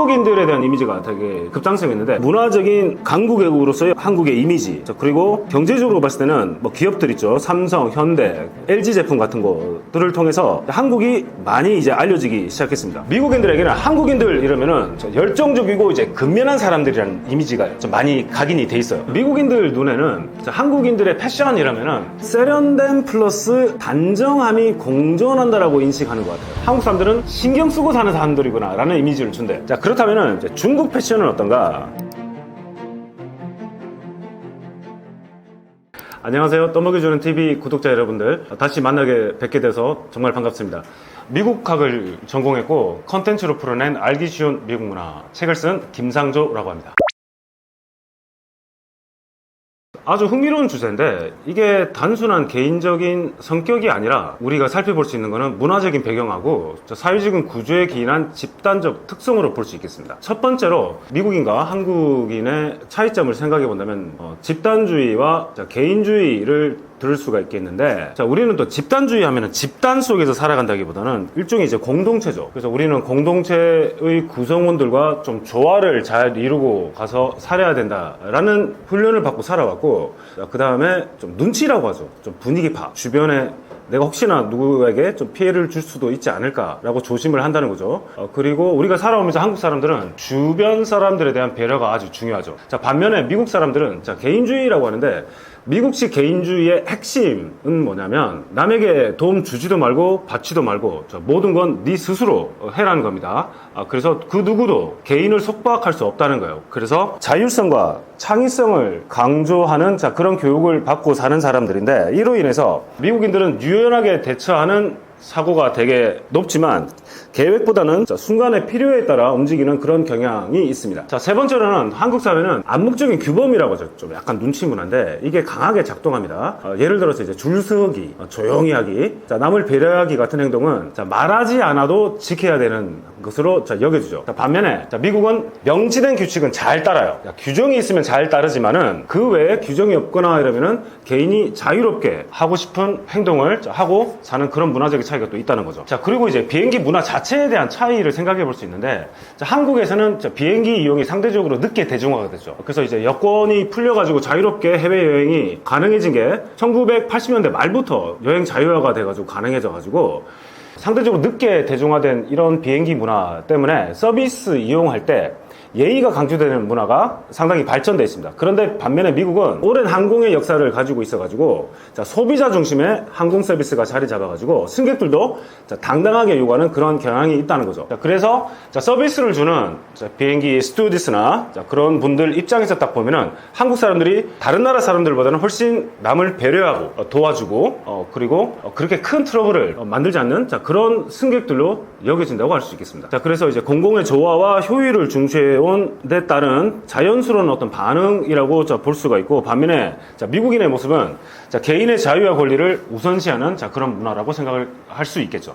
한국인들에 대한 이미지가 되게 급상승했는데, 문화적인 강국외국으로서의 한국의 이미지, 그리고 경제적으로 봤을 때는 뭐 기업들 있죠. 삼성, 현대, LG 제품 같은 것들을 통해서 한국이 많이 이제 알려지기 시작했습니다. 미국인들에게는 한국인들 이러면은 열정적이고 이제 근면한 사람들이라는 이미지가 좀 많이 각인이 돼 있어요. 미국인들 눈에는 한국인들의 패션 이러면은 세련됨 플러스 단정함이 공존한다라고 인식하는 것 같아요. 한국 사람들은 신경 쓰고 사는 사람들이구나 라는 이미지를 준대. 자, 그렇다면은 이제 중국 패션은 어떤가? 안녕하세요. 떠먹여주는 TV 구독자 여러분들, 다시 만나게 뵙게 돼서 정말 반갑습니다. 미국학을 전공했고 컨텐츠로 풀어낸 알기 쉬운 미국 문화 책을 쓴 김상조라고 합니다. 아주 흥미로운 주제인데, 이게 단순한 개인적인 성격이 아니라 우리가 살펴볼 수 있는 것은 문화적인 배경하고 사회적인 구조에 기인한 집단적 특성으로 볼 수 있겠습니다. 첫 번째로 미국인과 한국인의 차이점을 생각해 본다면 집단주의와 개인주의를 들을 수가 있겠는데, 자, 우리는 또 집단주의 하면은 집단 속에서 살아간다기보다는 일종의 이제 공동체죠. 그래서 우리는 공동체의 구성원들과 좀 조화를 잘 이루고 가서 살아야 된다라는 훈련을 받고 살아왔고, 그 다음에 좀 눈치라고 하죠. 좀 분위기 파악. 주변에 내가 혹시나 누구에게 좀 피해를 줄 수도 있지 않을까라고 조심을 한다는 거죠. 그리고 우리가 살아오면서 한국 사람들은 주변 사람들에 대한 배려가 아주 중요하죠. 자, 반면에 미국 사람들은 개인주의라고 하는데, 미국식 개인주의의 핵심은 뭐냐면 남에게 도움 주지도 말고 받지도 말고 모든 건 네 스스로 해라는 겁니다. 그래서 그 누구도 개인을 속박할 수 없다는 거예요. 그래서 자율성과 창의성을 강조하는 그런 교육을 받고 사는 사람들인데, 이로 인해서 미국인들은 유연하게 대처하는 사고가 되게 높지만 계획보다는 순간의 필요에 따라 움직이는 그런 경향이 있습니다. 자, 세 번째로는 한국 사회는 암묵적인 규범이라고 하죠. 좀 약간 눈치 문화인데 이게 강하게 작동합니다. 예를 들어서 이제 줄 서기, 조용히 하기, 남을 배려하기 같은 행동은 말하지 않아도 지켜야 되는 것으로 여겨지죠. 반면에 미국은 명시된 규칙은 잘 따라요. 규정이 있으면 잘 따르지만은 그 외에 규정이 없거나 이러면은 개인이 자유롭게 하고 싶은 행동을 하고 사는 그런 문화적인 차이가 또 있다는 거죠. 자, 그리고 이제 비행기 문화 자체에 대한 차이를 생각해 볼 수 있는데, 한국에서는 비행기 이용이 상대적으로 늦게 대중화가 됐죠. 그래서 이제 여권이 풀려가지고 자유롭게 해외여행이 가능해진 게 1980년대 말부터 여행 자유화가 돼가지고 가능해져가지고 상대적으로 늦게 대중화된 이런 비행기 문화 때문에 서비스 이용할 때 예의가 강조되는 문화가 상당히 발전되어 있습니다. 그런데 반면에 미국은 오랜 항공의 역사를 가지고 있어가지고 소비자 중심의 항공 서비스가 자리 잡아가지고 승객들도 당당하게 요구하는 그런 경향이 있다는 거죠. 그래서 서비스를 주는 비행기 스튜어디스나 그런 분들 입장에서 딱 보면은 한국 사람들이 다른 나라 사람들보다는 훨씬 남을 배려하고 도와주고 그리고 그렇게 큰 트러블을 만들지 않는 그런 승객들로 여겨진다고 할 수 있겠습니다. 그래서 이제 공공의 조화와 효율을 중시해 데 따른 자연스러운 어떤 반응이라고 볼 수가 있고, 반면에 미국인의 모습은 개인의 자유와 권리를 우선시하는 그런 문화라고 생각을 할 수 있겠죠.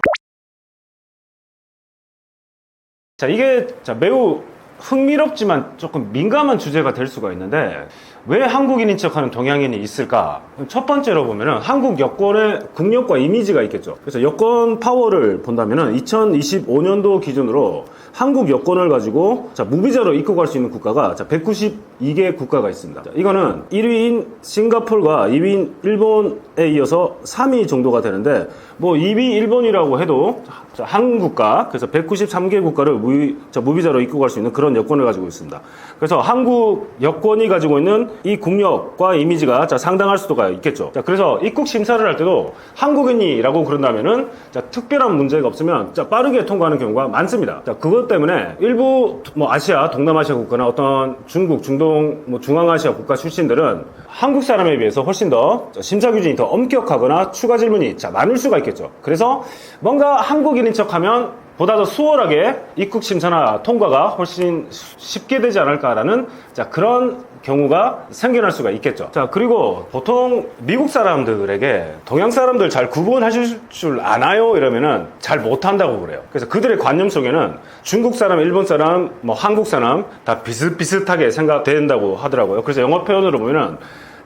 이게 매우 흥미롭지만 조금 민감한 주제가 될 수가 있는데, 왜 한국인인 척하는 동양인이 있을까? 첫 번째로 보면은 한국 여권의 국력과 이미지가 있겠죠. 그래서 여권 파워를 본다면은 2025년도 기준으로 한국 여권을 가지고 무비자로 입국할 수 있는 국가가 192개 국가가 있습니다. 이거는 1위인 싱가포르가 2위인 일본에 이어서 3위 정도가 되는데, 뭐 2위 일본이라고 해도 한국과 그래서 193개 국가를 무비자로 입국할 수 있는 그런 여권을 가지고 있습니다. 그래서 한국 여권이 가지고 있는 이 국력과 이미지가 상당할 수도가 있겠죠. 그래서 입국 심사를 할 때도 한국인이라고 그런다면은 특별한 문제가 없으면 빠르게 통과하는 경우가 많습니다. 그것 때문에 일부 아시아, 동남아시아 국가나 어떤 중국, 중동, 중앙아시아 국가 출신들은 한국 사람에 비해서 훨씬 더 심사 규정이 더 엄격하거나 추가 질문이 많을 수가 있겠죠. 그래서 뭔가 한국인인 척하면 보다 더 수월하게 입국 심사나 통과가 훨씬 쉽게 되지 않을까라는 그런 경우가 생겨날 수가 있겠죠. 그리고 보통 미국 사람들에게 동양 사람들 잘 구분하실 줄 아나요? 이러면은 잘 못한다고 그래요. 그래서 그들의 관념 속에는 중국 사람, 일본 사람, 한국 사람 다 비슷비슷하게 생각된다고 하더라고요. 그래서 영어 표현으로 보면은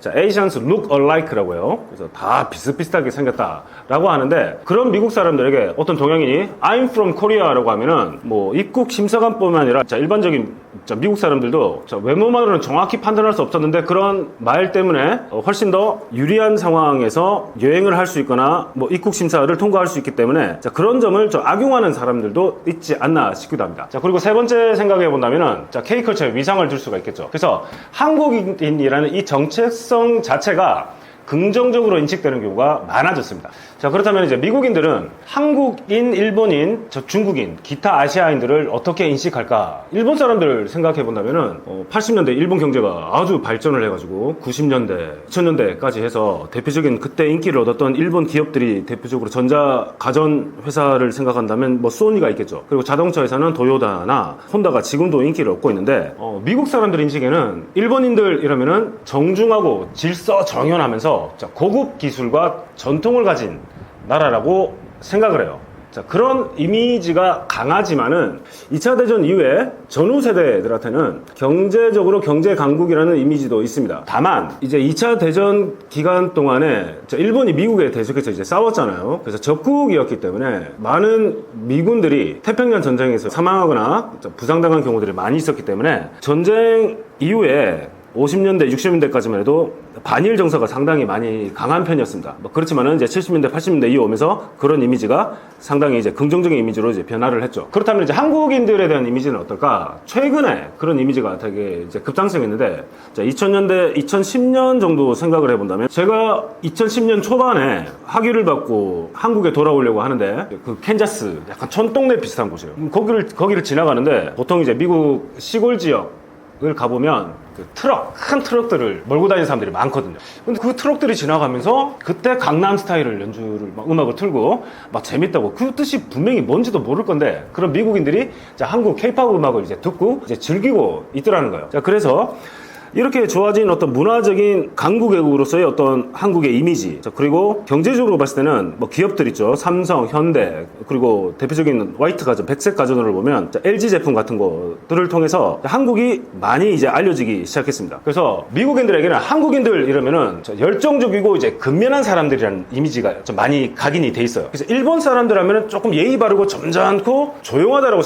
자, Asians look alike라고 해요. 그래서 다 비슷비슷하게 생겼다라고 하는데, 그런 미국 사람들에게 어떤 동양인이 I'm from Korea라고 하면은 뭐 입국 심사관뿐만 아니라 자, 일반적인 미국 사람들도 외모만으로는 정확히 판단할 수 없었는데 그런 말 때문에 훨씬 더 유리한 상황에서 여행을 할 수 있거나 뭐 입국 심사를 통과할 수 있기 때문에 자, 그런 점을 좀 악용하는 사람들도 있지 않나 싶기도 합니다. 자, 그리고 세 번째 생각해 본다면은 자, K컬처의 위상을 들 수가 있겠죠. 그래서 한국인이라는 이 정체성 자체가 긍정적으로 인식되는 경우가 많아졌습니다. 자, 그렇다면 이제 미국인들은 한국인, 일본인, 중국인, 기타 아시아인들을 어떻게 인식할까? 일본 사람들 생각해 본다면은 80년대 일본 경제가 아주 발전을 해가지고 90년대, 2000년대까지 해서 대표적인 그때 인기를 얻었던 일본 기업들이 대표적으로 전자 가전 회사를 생각한다면 뭐 소니가 있겠죠. 그리고 자동차 회사는 도요타나 혼다가 지금도 인기를 얻고 있는데 미국 사람들 인식에는 일본인들 이러면은 정중하고 질서정연하면서 고급 기술과 전통을 가진 나라라고 생각을 해요. 자, 그런 이미지가 강하지만은 2차 대전 이후에 전후 세대들한테는 경제적으로 경제 강국이라는 이미지도 있습니다. 다만 이제 2차 대전 기간 동안에 일본이 미국에 대적해서 이제 싸웠잖아요. 그래서 적국이었기 때문에 많은 미군들이 태평양 전쟁에서 사망하거나 부상당한 경우들이 많이 있었기 때문에 전쟁 이후에 50년대, 60년대까지만 해도 반일 정서가 상당히 많이 강한 편이었습니다. 그렇지만은 이제 70년대, 80년대 이후 오면서 그런 이미지가 상당히 이제 긍정적인 이미지로 이제 변화를 했죠. 그렇다면 이제 한국인들에 대한 이미지는 어떨까? 최근에 그런 이미지가 되게 이제 급상승했는데, 자, 2000년대, 2010년 정도 생각을 해본다면, 제가 2010년 초반에 학위를 받고 한국에 돌아오려고 하는데, 그 캔자스, 약간 촌동네 비슷한 곳이에요. 거기를 지나가는데, 보통 이제 미국 시골 지역을 가보면, 그 큰 트럭들을 몰고 다니는 사람들이 많거든요. 근데 그 트럭들이 지나가면서 그때 강남 스타일을 연주를 음악을 틀고 막 재밌다고 그 뜻이 분명히 뭔지도 모를 건데 그런 미국인들이 한국 K-팝 음악을 이제 듣고 이제 즐기고 있더라는 거예요. 자, 그래서 이렇게 좋아진 어떤 문화적인 강국외국으로서의 어떤 한국의 이미지, 그리고 경제적으로 봤을 때는 뭐 기업들 있죠. 삼성, 현대, 그리고 대표적인 화이트 가전, 백색 가전을 보면 LG 제품 같은 것들을 통해서 한국이 많이 이제 알려지기 시작했습니다. 그래서 미국인들에게는 한국인들 이러면은 열정적이고 이제 근면한 사람들이라는 이미지가 좀 많이 각인이 돼 있어요. 그래서 일본 사람들 하면은 조금 예의 바르고 점잖고 조용하다라고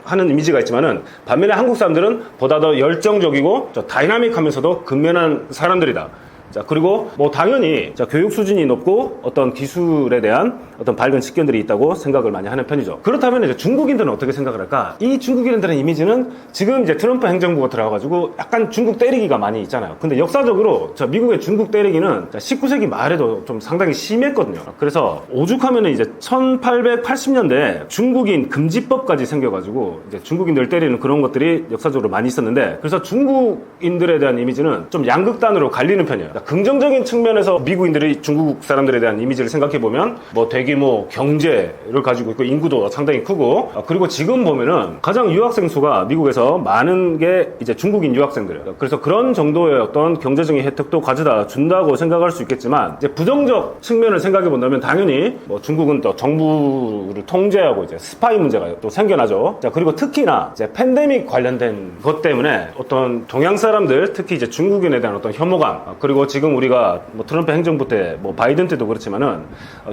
하는 이미지가 있지만은 반면에 한국 사람들은 보다 더 열정적이고 다이나믹하면서도 근면한 사람들이다. 자, 그리고 뭐 당연히 교육 수준이 높고 어떤 기술에 대한 어떤 밝은 직견들이 있다고 생각을 많이 하는 편이죠. 그렇다면 이제 중국인들은 어떻게 생각을 할까? 이 중국인들의 이미지는 지금 이제 트럼프 행정부가 들어가가지고 약간 중국 때리기가 많이 있잖아요. 근데 역사적으로 미국의 중국 때리기는 19세기 말에도 좀 상당히 심했거든요. 그래서 오죽하면은 이제 1880년대 중국인 금지법까지 생겨가지고 이제 중국인들 때리는 그런 것들이 역사적으로 많이 있었는데, 그래서 중국인들에 대한 이미지는 좀 양극단으로 갈리는 편이에요. 긍정적인 측면에서 미국인들이 중국 사람들에 대한 이미지를 생각해보면 뭐 대규모 경제를 가지고 있고 인구도 상당히 크고, 그리고 지금 보면은 가장 유학생 수가 미국에서 많은 게 이제 중국인 유학생들이에요. 그래서 그런 정도의 어떤 경제적인 혜택도 가져다 준다고 생각할 수 있겠지만, 이제 부정적 측면을 생각해본다면 당연히 뭐 중국은 또 정부를 통제하고 이제 스파이 문제가 또 생겨나죠. 자, 그리고 특히나 이제 팬데믹 관련된 것 때문에 어떤 동양 사람들, 특히 이제 중국인에 대한 어떤 혐오감, 그리고 지금 우리가 뭐 트럼프 행정부 때, 뭐 바이든 때도 그렇지만은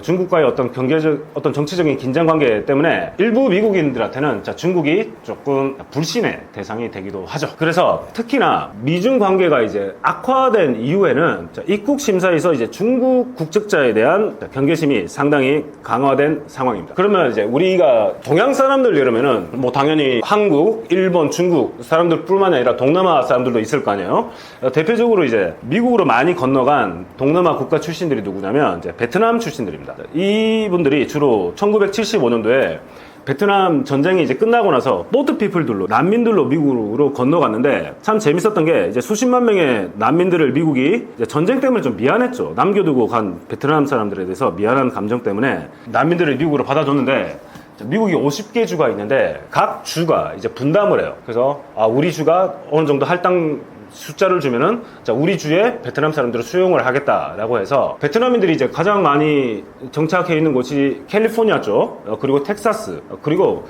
중국과의 어떤 경제적, 어떤 정치적인 긴장 관계 때문에 일부 미국인들한테는 중국이 조금 불신의 대상이 되기도 하죠. 그래서 특히나 미중 관계가 이제 악화된 이후에는 입국 심사에서 이제 중국 국적자에 대한 경계심이 상당히 강화된 상황입니다. 그러면 이제 우리가 동양 사람들 이러면은 뭐 당연히 한국, 일본, 중국 사람들뿐만 아니라 동남아 사람들도 있을 거 아니에요. 대표적으로 이제 미국으로 많이 건너간 동남아 국가 출신들이 누구냐면 이제 베트남 출신들입니다. 이분들이 주로 1975년도에 베트남 전쟁이 이제 끝나고 나서 보트피플들로, 난민들로 미국으로 건너갔는데, 참 재밌었던 게 이제 수십만 명의 난민들을 미국이 이제 전쟁 때문에 좀 미안했죠. 남겨두고 간 베트남 사람들에 대해서 미안한 감정 때문에 난민들을 미국으로 받아줬는데, 미국이 50개 주가 있는데 각 주가 이제 분담을 해요. 그래서 우리 주가 어느 정도 할당 숫자를 주면은 우리 주에 베트남 사람들을 수용을 하겠다라고 해서 베트남인들이 이제 가장 많이 정착해 있는 곳이 캘리포니아 쪽, 그리고 텍사스, 그리고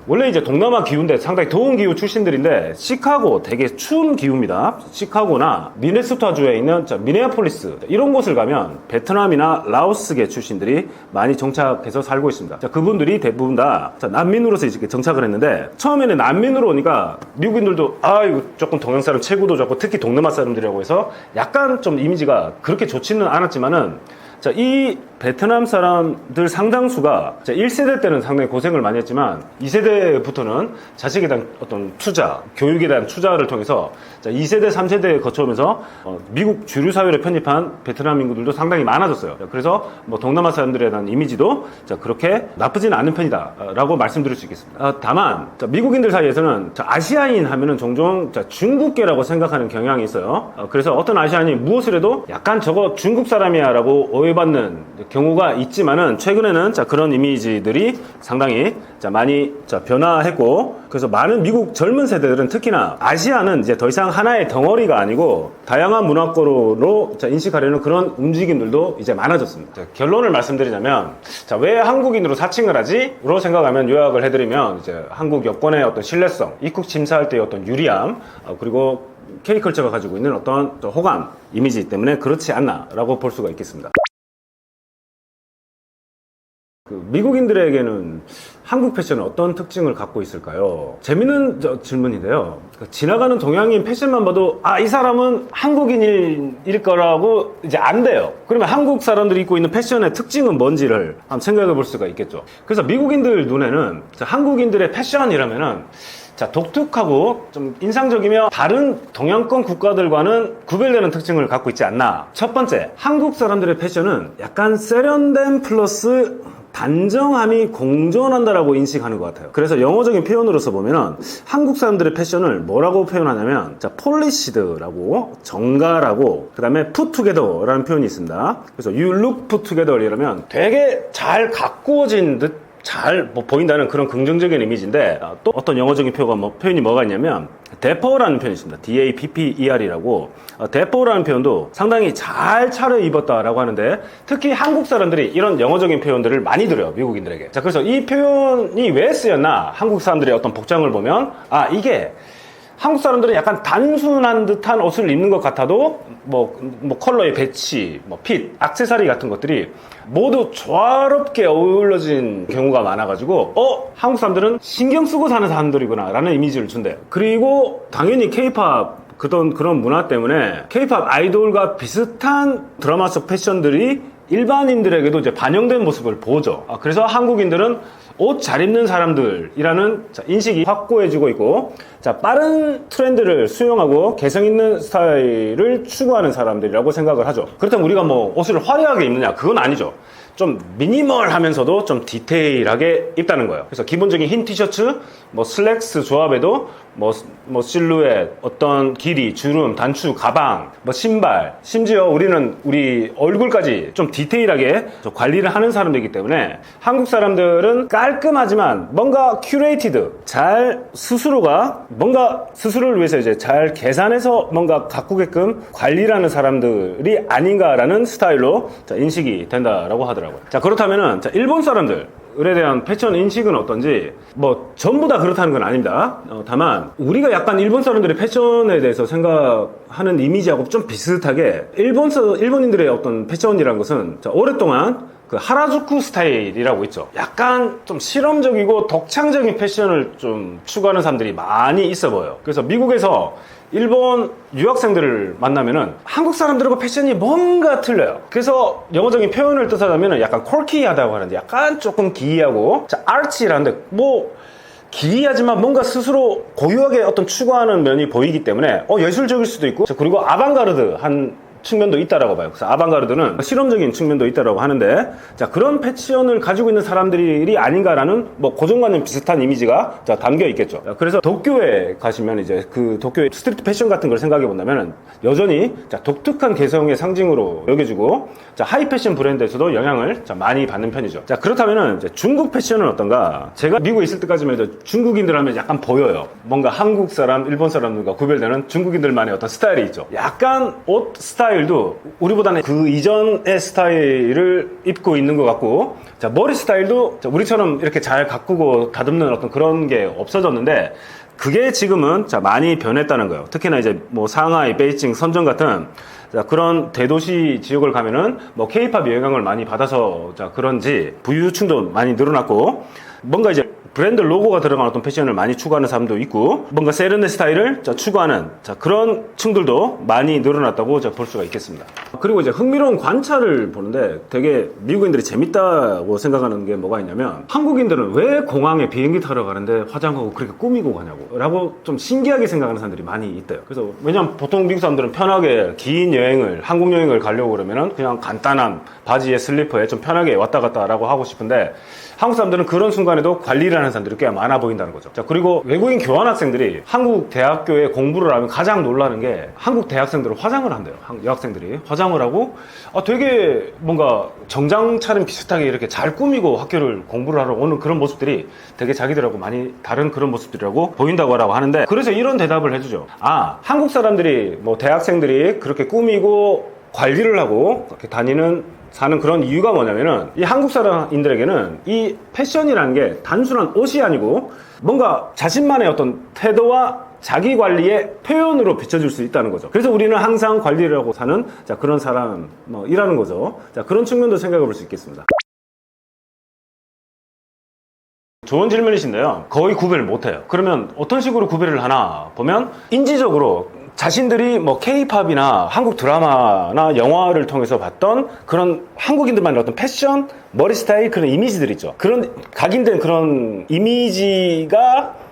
원래 이제 동남아 기후인데 상당히 더운 기후 출신들인데 시카고 되게 추운 기후입니다. 시카고나 미네소타주에 있는 미네아폴리스 이런 곳을 가면 베트남이나 라오스계 출신들이 많이 정착해서 살고 있습니다. 그분들이 대부분 다 난민으로서 이제 정착을 했는데 처음에는 난민으로 오니까 미국인들도 이거 조금 동양 사람 체구도 좋고 특히 동남아 사람들이라고 해서 약간 좀 이미지가 그렇게 좋지는 않았지만은 이 베트남 사람들 상당수가 1세대 때는 상당히 고생을 많이 했지만 2세대부터는 자식에 대한 어떤 투자, 교육에 대한 투자를 통해서 2세대, 3세대에 거쳐오면서 미국 주류 사회를 편입한 베트남 인구들도 상당히 많아졌어요. 그래서 뭐 동남아 사람들에 대한 이미지도 그렇게 나쁘지는 않은 편이다 라고 말씀드릴 수 있겠습니다. 다만 미국인들 사이에서는 아시아인 하면은 종종 중국계라고 생각하는 경향이 있어요. 그래서 어떤 아시아인이 무엇을 해도 약간 저거 중국 사람이야 라고 오해받는 경우가 있지만은 최근에는 그런 이미지들이 상당히 많이 변화했고 그래서 많은 미국 젊은 세대들은 특히나 아시아는 이제 더 이상 하나의 덩어리가 아니고 다양한 문화권으로 인식하려는 그런 움직임들도 이제 많아졌습니다. 결론을 말씀드리자면 왜 한국인으로 사칭을 하지? 로 생각하면 요약을 해드리면 이제 한국 여권의 어떤 신뢰성, 입국 심사할 때의 어떤 유리함 그리고 K컬처가 가지고 있는 어떤 호감, 이미지 때문에 그렇지 않나 라고 볼 수가 있겠습니다. 미국인들에게는 한국 패션은 어떤 특징을 갖고 있을까요? 재밌는 질문인데요. 지나가는 동양인 패션만 봐도 이 사람은 한국인일 거라고 이제 안 돼요. 그러면 한국 사람들이 입고 있는 패션의 특징은 뭔지를 한번 생각해 볼 수가 있겠죠. 그래서 미국인들 눈에는 한국인들의 패션이라면은 독특하고 좀 인상적이며 다른 동양권 국가들과는 구별되는 특징을 갖고 있지 않나. 첫 번째, 한국 사람들의 패션은 약간 세련됨 플러스 단정함이 공존한다라고 인식하는 것 같아요. 그래서 영어적인 표현으로서 보면은 한국 사람들의 패션을 뭐라고 표현하냐면 폴리시드라고 정갈하고 그 다음에 put together라는 표현이 있습니다. 그래서 you look put together 이러면 되게 잘 가꾸어진 듯 잘 보인다는 그런 긍정적인 이미지인데 또 어떤 영어적인 표현이 뭐가 있냐면 dapper라는 표현이 있습니다. D-A-P-P-E-R이라고 dapper라는 표현도 상당히 잘 차려입었다라고 하는데 특히 한국 사람들이 이런 영어적인 표현들을 많이 들어요. 미국인들에게. 그래서 이 표현이 왜 쓰였나 한국 사람들의 어떤 복장을 보면 이게 한국 사람들은 약간 단순한 듯한 옷을 입는 것 같아도 뭐 컬러의 배치, 핏, 액세서리 같은 것들이 모두 조화롭게 어우러진 경우가 많아가지고 한국 사람들은 신경 쓰고 사는 사람들이구나 라는 이미지를 준대요. 그리고 당연히 K-POP 그런 문화 때문에 K-POP 아이돌과 비슷한 드라마 속 패션들이 일반인들에게도 이제 반영된 모습을 보죠. 그래서 한국인들은 옷 잘 입는 사람들이라는 인식이 확고해지고 있고 빠른 트렌드를 수용하고 개성 있는 스타일을 추구하는 사람들이라고 생각을 하죠. 그렇다면 우리가 옷을 화려하게 입느냐? 그건 아니죠. 좀 미니멀하면서도 좀 디테일하게 입다는 거예요. 그래서 기본적인 흰 티셔츠, 슬랙스 조합에도 실루엣, 어떤 길이, 주름, 단추, 가방, 신발, 심지어 우리는 우리 얼굴까지 좀 디테일하게 관리를 하는 사람들이기 때문에 한국 사람들은 깔끔하지만 뭔가 큐레이티드, 잘 스스로가 뭔가 스스로를 위해서 이제 잘 계산해서 뭔가 가꾸게끔 관리를 하는 사람들이 아닌가라는 스타일로 인식이 된다라고 하더라고요. 그렇다면은 일본 사람들에 대한 패션 인식은 어떤지 전부 다 그렇다는 건 아닙니다. 다만 우리가 약간 일본 사람들의 패션에 대해서 생각하는 이미지하고 좀 비슷하게 일본인들의 어떤 패션이라는 것은 오랫동안 그 하라주쿠 스타일이라고 있죠. 약간 좀 실험적이고 독창적인 패션을 좀 추구하는 사람들이 많이 있어 보여요. 그래서 미국에서 일본 유학생들을 만나면은 한국 사람들하고 패션이 뭔가 틀려요. 그래서 영어적인 표현을 뜻하자면은 약간 콜키하다고 하는데 약간 조금 기이하고 아르치라는데 기이하지만 뭔가 스스로 고유하게 어떤 추구하는 면이 보이기 때문에 예술적일 수도 있고 그리고 아방가르드한 측면도 있다라고 봐요. 그래서 아방가르드는 실험적인 측면도 있다라고 하는데 그런 패션을 가지고 있는 사람들이 아닌가라는 고정관념 비슷한 이미지가 담겨 있겠죠. 그래서 도쿄에 가시면 이제 그 도쿄의 스트리트 패션 같은 걸 생각해 본다면 여전히 독특한 개성의 상징으로 여겨지고 하이 패션 브랜드에서도 영향을 많이 받는 편이죠. 그렇다면 중국 패션은 어떤가? 제가 미국에 있을 때까지만 해도 중국인들 하면 약간 보여요. 뭔가 한국 사람, 일본 사람들과 구별되는 중국인들만의 어떤 스타일이 있죠. 약간 옷 스타일 스타일도 우리보다는 그 이전의 스타일을 입고 있는 것 같고, 자, 머리 스타일도 우리처럼 이렇게 잘 가꾸고 다듬는 어떤 그런 게 없어졌는데, 그게 지금은 자, 많이 변했다는 거예요. 특히나 이제 뭐 상하이, 베이징, 선전 같은 자, 그런 대도시 지역을 가면은 뭐 K-팝 영향을 많이 받아서 자, 그런지 부유층도 많이 늘어났고, 뭔가 이제 브랜드 로고가 들어간 어떤 패션을 많이 추구하는 사람도 있고, 뭔가 세련된 스타일을 추구하는 그런 층들도 많이 늘어났다고 볼 수가 있겠습니다. 그리고 이제 흥미로운 관찰을 보는데 되게 미국인들이 재밌다고 생각하는 게 뭐가 있냐면, 한국인들은 왜 공항에 비행기 타러 가는데 화장하고 그렇게 꾸미고 가냐고 라고 좀 신기하게 생각하는 사람들이 많이 있대요. 그래서 왜냐면 보통 미국 사람들은 편하게 긴 여행을, 한국 여행을 가려고 그러면은 그냥 간단한 바지에 슬리퍼에 좀 편하게 왔다 갔다 라고 하고 싶은데, 한국 사람들은 그런 순간에도 관리를 하는 사람들이 꽤 많아 보인다는 거죠. 자, 그리고 외국인 교환학생들이 한국 대학교에 공부를 하면 가장 놀라는 게, 한국 대학생들은 화장을 한대요. 여학생들이 화장을 하고 되게 뭔가 정장 차림 비슷하게 이렇게 잘 꾸미고 학교를 공부를 하러 오는 그런 모습들이 되게 자기들하고 많이 다른 그런 모습들이라고 보인다고 하는데, 그래서 이런 대답을 해주죠. 한국 사람들이 뭐 대학생들이 그렇게 꾸미고 관리를 하고 그렇게 사는 그런 이유가 뭐냐면은, 이 한국 사람인들에게는 이 패션이라는 게 단순한 옷이 아니고 뭔가 자신만의 어떤 태도와 자기 관리의 표현으로 비춰줄 수 있다는 거죠. 그래서 우리는 항상 관리를 하고 사는 그런 사람이라는 거죠. 자, 그런 측면도 생각해 볼 수 있겠습니다. 좋은 질문이신데요, 거의 구별을 못해요. 그러면 어떤 식으로 구별을 하나 보면, 인지적으로 자신들이 뭐 K-팝이나 한국 드라마나 영화를 통해서 봤던 그런 한국인들만의 어떤 패션, 머리 스타일, 그런 이미지들 있죠. 그런 각인된 그런 이미지가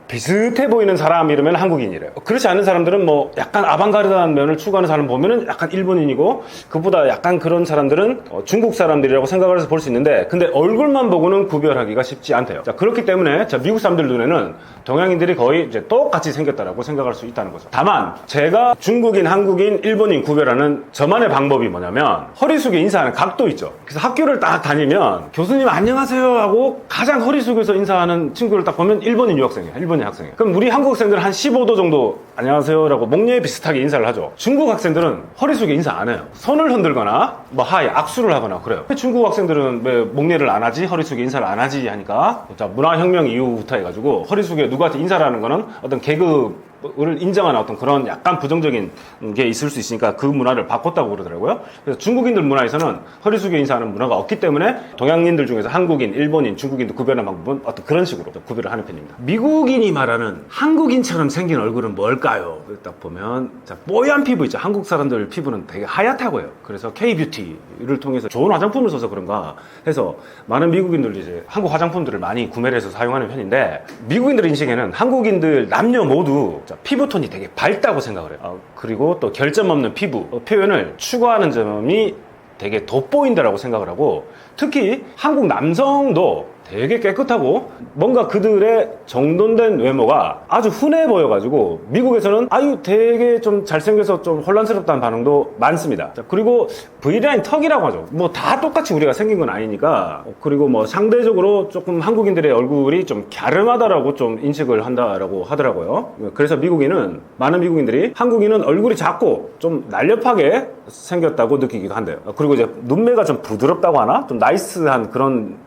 비슷해 보이는 사람 이러면 한국인이래요. 그렇지 않은 사람들은 뭐 약간 아방가르드한 면을 추구하는 사람 보면은 약간 일본인이고, 그보다 약간 그런 사람들은 중국 사람들이라고 생각을 해서 볼 수 있는데, 근데 얼굴만 보고는 구별하기가 쉽지 않대요. 자, 그렇기 때문에 미국 사람들 눈에는 동양인들이 거의 이제 똑같이 생겼다라고 생각할 수 있다는 거죠. 다만 제가 중국인, 한국인, 일본인 구별하는 저만의 방법이 뭐냐면, 허리 숙여 인사하는 각도 있죠. 그래서 학교를 딱 다니면 교수님 안녕하세요 하고 가장 허리 숙여서 인사하는 친구를 딱 보면 일본인 유학생이에요. 일본인 학생이에요. 그럼 우리 한국 학생들은 한 15도 정도 안녕하세요라고 목례 비슷하게 인사를 하죠. 중국 학생들은 허리 숙여 인사 안 해요. 손을 흔들거나 뭐 하이, 악수를 하거나 그래요. 중국 학생들은 왜 목례를 안 하지? 허리 숙여 인사를 안 하지? 하니까, 자, 문화혁명 이후부터 해가지고 허리 숙여 누구한테 인사를 하는 거는 어떤 계급을 인정하는 어떤 그런 약간 부정적인 게 있을 수 있으니까 그 문화를 바꿨다고 그러더라고요. 그래서 중국인들 문화에서는 허리 숙여 인사하는 문화가 없기 때문에 동양인들 중에서 한국인, 일본인, 중국인도 구별하는 방법은 어떤 그런 식으로 구별을 하는 편입니다. 미국인이 말하는 한국인처럼 생긴 얼굴은 뭘까요? 딱 보면, 자, 뽀얀 피부 있죠. 한국 사람들 피부는 되게 하얗다고 해요. 그래서 K-뷰티를 통해서 좋은 화장품을 써서 그런가 해서 많은 미국인들이 이제 한국 화장품들을 많이 구매를 해서 사용하는 편인데, 미국인들 인식에는 한국인들 남녀 모두 피부톤이 되게 밝다고 생각을 해요. 그리고 또 결점 없는 피부 표현을 추구하는 점이 되게 돋보인다라고 생각을 하고, 특히 한국 남성도 되게 깨끗하고 뭔가 그들의 정돈된 외모가 아주 훈해 보여가지고 미국에서는 아유 되게 좀 잘생겨서 좀 혼란스럽다는 반응도 많습니다. 자, 그리고 V라인 턱이라고 하죠. 뭐 다 똑같이 우리가 생긴 건 아니니까. 그리고 뭐 상대적으로 조금 한국인들의 얼굴이 좀 갸름하다라고 좀 인식을 한다라고 하더라고요. 그래서 많은 미국인들이 한국인은 얼굴이 작고 좀 날렵하게 생겼다고 느끼기도 한대요. 그리고 이제 눈매가 좀 부드럽다고 하나? 좀 나이스한 그런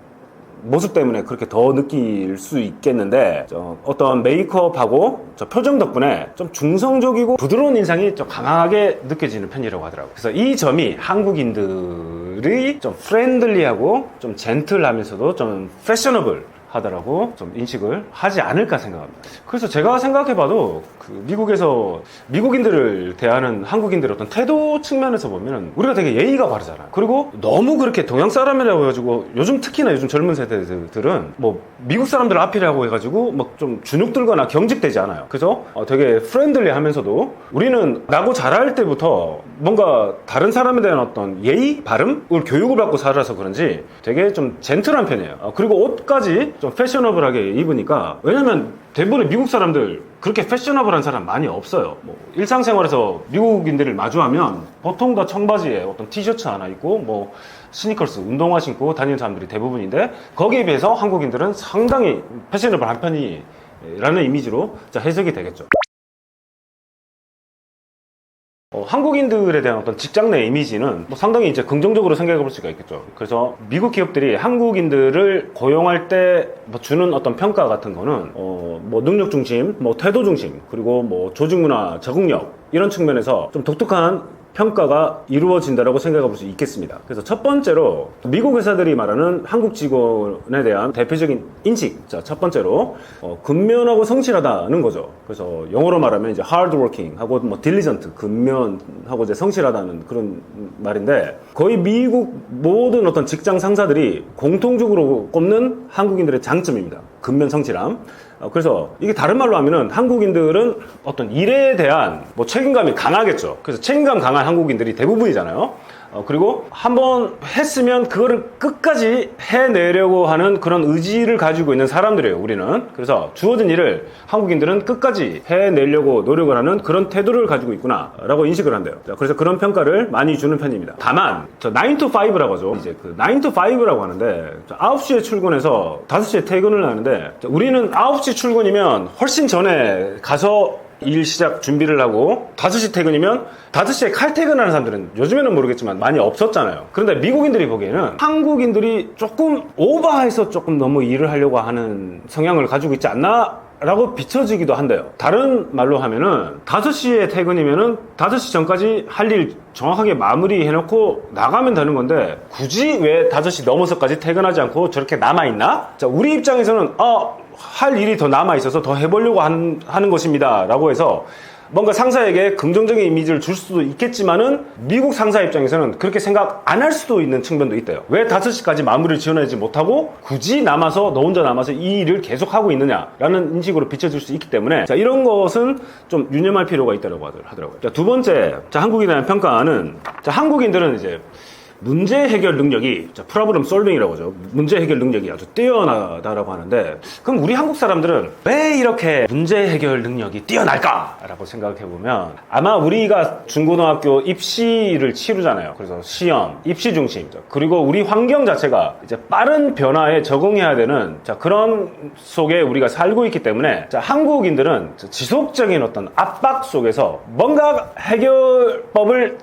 모습 때문에 그렇게 더 느낄 수 있겠는데, 어떤 메이크업하고 표정 덕분에 좀 중성적이고 부드러운 인상이 좀 강하게 느껴지는 편이라고 하더라고요. 그래서 이 점이 한국인들이 좀 프렌들리하고 좀 젠틀하면서도 좀 패셔너블 하더라고 좀 인식을 하지 않을까 생각합니다. 그래서 제가 생각해봐도 미국에서 미국인들을 대하는 한국인들의 어떤 태도 측면에서 보면 우리가 되게 예의가 바르잖아요. 그리고 너무 그렇게 동양 사람이라고 해가지고, 특히나 요즘 젊은 세대들은 뭐 미국 사람들 앞이라고 해가지고 막 좀 주눅 들거나 경직되지 않아요. 그래서 되게 프렌들리 하면서도, 우리는 나고 자랄 때부터 뭔가 다른 사람에 대한 어떤 예의, 발음을 교육을 받고 살아서 그런지 되게 좀 젠틀한 편이에요. 그리고 옷까지 좀 패셔너블하게 입으니까, 왜냐면 대부분의 미국 사람들 그렇게 패셔너블한 사람 많이 없어요. 뭐 일상생활에서 미국인들을 마주하면 보통 다 청바지에 어떤 티셔츠 하나 입고 뭐 스니커스, 운동화 신고 다니는 사람들이 대부분인데, 거기에 비해서 한국인들은 상당히 패셔너블한 편이라는 이미지로 해석이 되겠죠. 한국인들에 대한 어떤 직장 내 이미지는 뭐 상당히 이제 긍정적으로 생각해 볼 수가 있겠죠. 그래서 미국 기업들이 한국인들을 고용할 때 뭐 주는 어떤 평가 같은 거는 뭐 능력 중심, 뭐 태도 중심, 그리고 뭐 조직 문화, 적응력 이런 측면에서 좀 독특한 평가가 이루어진다라고 생각해 볼 수 있겠습니다. 그래서 첫 번째로 미국 회사들이 말하는 한국 직원에 대한 대표적인 인식. 자, 첫 번째로 근면하고 성실하다는 거죠. 그래서 영어로 말하면 이제 hardworking 하고 뭐 diligent, 근면하고 이제 성실하다는 그런 말인데, 거의 미국 모든 어떤 직장 상사들이 공통적으로 꼽는 한국인들의 장점입니다. 근면 성실함. 그래서 이게 다른 말로 하면은 한국인들은 어떤 일에 대한 뭐 책임감이 강하겠죠. 그래서 책임감 강한 한국인들이 대부분이잖아요. 그리고 한번 했으면 그거를 끝까지 해내려고 하는 그런 의지를 가지고 있는 사람들이에요, 우리는. 그래서 주어진 일을 한국인들은 끝까지 해내려고 노력을 하는 그런 태도를 가지고 있구나 라고 인식을 한대요. 그래서 그런 평가를 많이 주는 편입니다. 다만 9 to 5라고 하죠. 이제 그 9 to 5라고 하는데 9시에 출근해서 5시에 퇴근을 하는데, 우리는 9시 출근이면 훨씬 전에 가서 일 시작 준비를 하고 5시 퇴근이면 5시에 칼퇴근하는 사람들은 요즘에는 모르겠지만 많이 없었잖아요. 그런데 미국인들이 보기에는 한국인들이 조금 오버해서 조금 너무 일을 하려고 하는 성향을 가지고 있지 않나? 라고 비춰지기도 한대요. 다른 말로 하면은 5시에 퇴근이면은 5시 전까지 할 일 정확하게 마무리해놓고 나가면 되는 건데, 굳이 왜 5시 넘어서까지 퇴근하지 않고 저렇게 남아있나? 자, 우리 입장에서는 할 일이 더 남아있어서 더 해보려고 하는 것입니다 라고 해서 뭔가 상사에게 긍정적인 이미지를 줄 수도 있겠지만은, 미국 상사 입장에서는 그렇게 생각 안 할 수도 있는 측면도 있대요. 왜 5시까지 마무리를 지어내지 못하고 굳이 남아서, 너 혼자 남아서 이 일을 계속 하고 있느냐라는 인식으로 비춰질 수 있기 때문에, 자, 이런 것은 좀 유념할 필요가 있다고 하더라고요. 자, 두 번째, 한국인에 대한 평가는, 한국인들은 이제 문제 해결 능력이, 프로블럼 솔빙이라고 하죠. 문제 해결 능력이 아주 뛰어나다라고 하는데, 그럼 우리 한국 사람들은 왜 이렇게 문제 해결 능력이 뛰어날까? 라고 생각해 보면, 아마 우리가 중고등학교 입시를 치르잖아요. 그래서 시험, 입시 중심, 그리고 우리 환경 자체가 이제 빠른 변화에 적응해야 되는 그런 속에 우리가 살고 있기 때문에, 한국인들은 지속적인 어떤 압박 속에서 뭔가 해결법을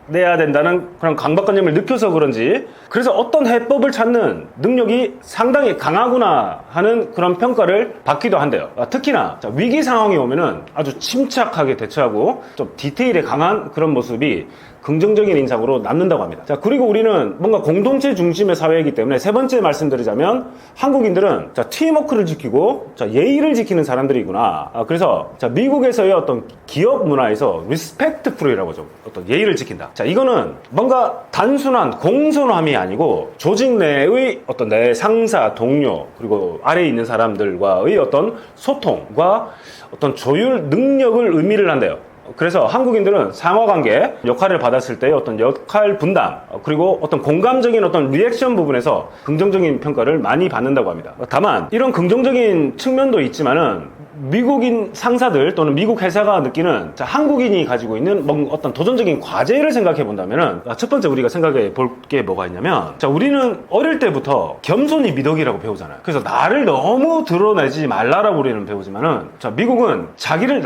내야 된다는 그런 강박관념을 느껴서 그런지, 그래서 어떤 해법을 찾는 능력이 상당히 강하구나 하는 그런 평가를 받기도 한대요. 특히나 위기 상황이 오면은 아주 침착하게 대처하고 좀 디테일에 강한 그런 모습이 긍정적인 인상으로 남는다고 합니다. 자, 그리고 우리는 뭔가 공동체 중심의 사회이기 때문에, 세 번째 말씀드리자면 한국인들은 팀워크를 지키고 예의를 지키는 사람들이구나. 그래서 미국에서의 어떤 기업 문화에서 리스펙트풀이라고 하죠. 어떤 예의를 지킨다. 자, 이거는 뭔가 단순한 공손함이 아니고 조직 내의 어떤 내 상사, 동료, 그리고 아래에 있는 사람들과의 어떤 소통과 어떤 조율 능력을 의미를 한대요. 그래서 한국인들은 상하관계, 역할을 받았을 때의 어떤 역할 분담, 그리고 어떤 공감적인 어떤 리액션 부분에서 긍정적인 평가를 많이 받는다고 합니다. 다만 이런 긍정적인 측면도 있지만은, 미국인 상사들 또는 미국 회사가 느끼는 한국인이 가지고 있는 어떤 도전적인 과제를 생각해 본다면은, 첫 번째 우리가 생각해 볼 게 뭐가 있냐면, 우리는 어릴 때부터 겸손이 미덕이라고 배우잖아요. 그래서 나를 너무 드러내지 말라라고 우리는 배우지만은, 미국은 자기를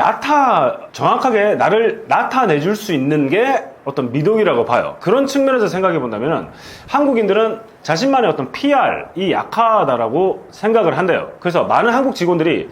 정확하게 나를 나타내줄 수 있는 게 어떤 미덕이라고 봐요. 그런 측면에서 생각해 본다면은, 한국인들은 자신만의 어떤 PR이 약하다라고 생각을 한대요. 그래서 많은 한국 직원들이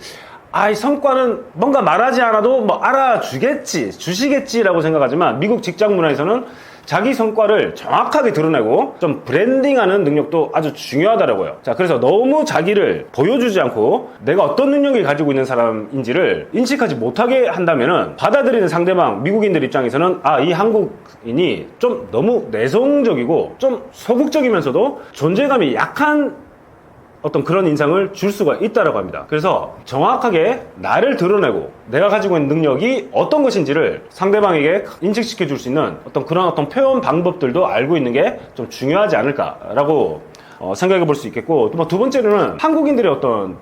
이 성과는 뭔가 말하지 않아도 뭐 주시겠지라고 생각하지만, 미국 직장 문화에서는 자기 성과를 정확하게 드러내고 좀 브랜딩하는 능력도 아주 중요하더라고요. 자, 그래서 너무 자기를 보여주지 않고 내가 어떤 능력을 가지고 있는 사람인지를 인식하지 못하게 한다면은, 받아들이는 상대방 미국인들 입장에서는 이 한국인이 좀 너무 내성적이고 좀 소극적이면서도 존재감이 약한 어떤 그런 인상을 줄 수가 있다라고 합니다. 그래서 정확하게 나를 드러내고 내가 가지고 있는 능력이 어떤 것인지를 상대방에게 인식시켜 줄 수 있는 그런 표현 방법들도 알고 있는 게 좀 중요하지 않을까라고 생각해 볼 수 있겠고, 또 두 번째로는 한국인들의 어떤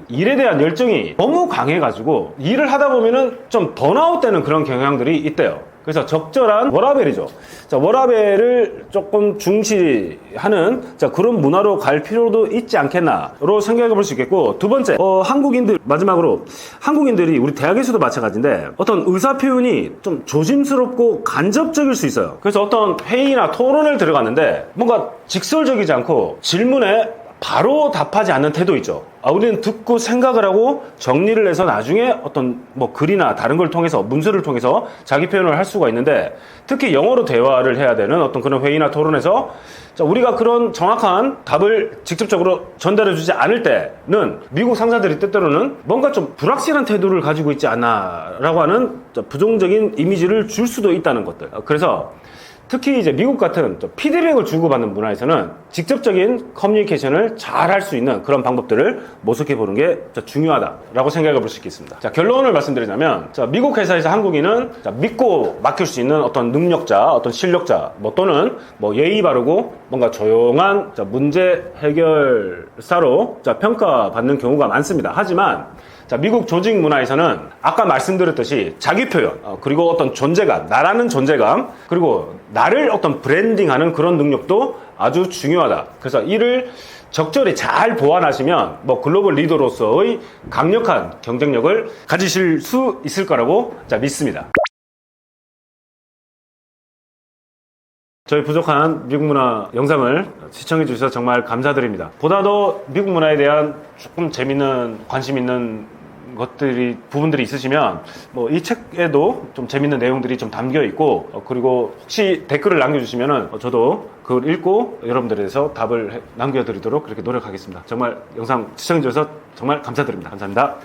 일에 대한 열정이 너무 강해가지고 일을 하다 보면은 좀 번아웃 되는 그런 경향들이 있대요. 그래서 적절한 워라밸이죠. 자, 워라밸을 조금 중시하는 자, 그런 문화로 갈 필요도 있지 않겠나로 생각해 볼 수 있겠고, 두 번째, 마지막으로 한국인들이 우리 대학에서도 마찬가지인데 어떤 의사 표현이 좀 조심스럽고 간접적일 수 있어요. 그래서 어떤 회의나 토론을 들어갔는데 뭔가 직설적이지 않고 질문에 바로 답하지 않는 태도 있죠. 우리는 듣고 생각을 하고 정리를 해서 나중에 어떤 뭐 글이나 다른 걸 통해서 문서를 통해서 자기 표현을 할 수가 있는데, 특히 영어로 대화를 해야 되는 어떤 그런 회의나 토론에서 자, 우리가 그런 정확한 답을 직접적으로 전달해 주지 않을 때는 미국 상사들이 때때로는 뭔가 좀 불확실한 태도를 가지고 있지 않나 라고 하는 부정적인 이미지를 줄 수도 있다는 것들. 그래서 특히 이제 미국 같은 피드백을 주고받는 문화에서는 직접적인 커뮤니케이션을 잘 할 수 있는 그런 방법들을 모색해 보는 게 중요하다라고 생각해 볼 수 있겠습니다. 자, 결론을 말씀드리자면, 자, 미국 회사에서 한국인은 믿고 맡길 수 있는 어떤 능력자, 어떤 실력자, 또는 예의 바르고 뭔가 조용한 문제 해결사로 평가받는 경우가 많습니다. 하지만 자, 미국 조직 문화에서는 아까 말씀드렸듯이 자기 표현, 그리고 어떤 존재감, 나라는 존재감, 그리고 나를 어떤 브랜딩하는 그런 능력도 아주 중요하다. 그래서 이를 적절히 잘 보완하시면 글로벌 리더로서의 강력한 경쟁력을 가지실 수 있을 거라고 믿습니다. 저희 부족한 미국 문화 영상을 시청해 주셔서 정말 감사드립니다. 보다도 미국 문화에 대한 조금 재밌는, 관심 있는 부분들이 있으시면 이 책에도 좀 재밌는 내용들이 좀 담겨 있고, 그리고 혹시 댓글을 남겨주시면은 저도 그걸 읽고 여러분들에 대해서 답을 남겨드리도록 그렇게 노력하겠습니다. 정말 영상 시청해 주셔서 정말 감사드립니다. 감사합니다.